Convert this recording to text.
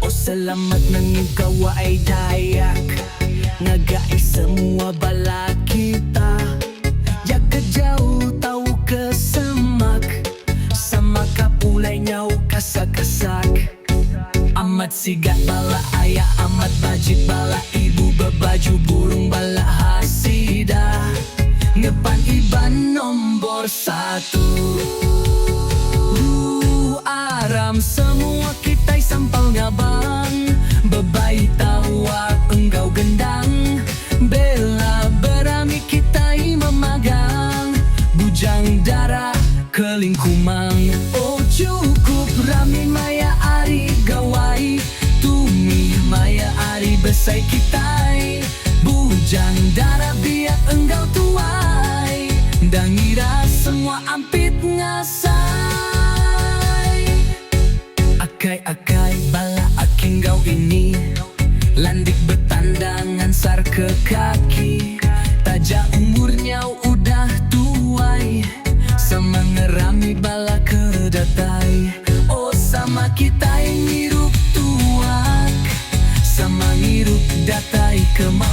O selamat nangingkaw ay dayak, ngagai semua bala kita. Jaga jauh tahu kesemak, sama kapulai nyau kasak-kasak. Amat sigat bala ayah, amat bajit bala ibu, berbaju burung bala hasida. Ngepan iban nomor 1. Aram semua kita sampal ngabang, bebai tawa enggau gendang. Bela berami kita memagang, bujang darah keling kumang. Oh cukup rami maya ari gawai, tumi maya ari besai kitai. Bujang darah biar enggau tuai, dangira semua ampit ngasai. Akai-akai bala aking gau ini, landik bertandangan sar ke kaki. Taja umurnya udah tuai, sama ngerami bala kedatai. Oh sama kita ngirup tuak, sama ngirup datai kemana.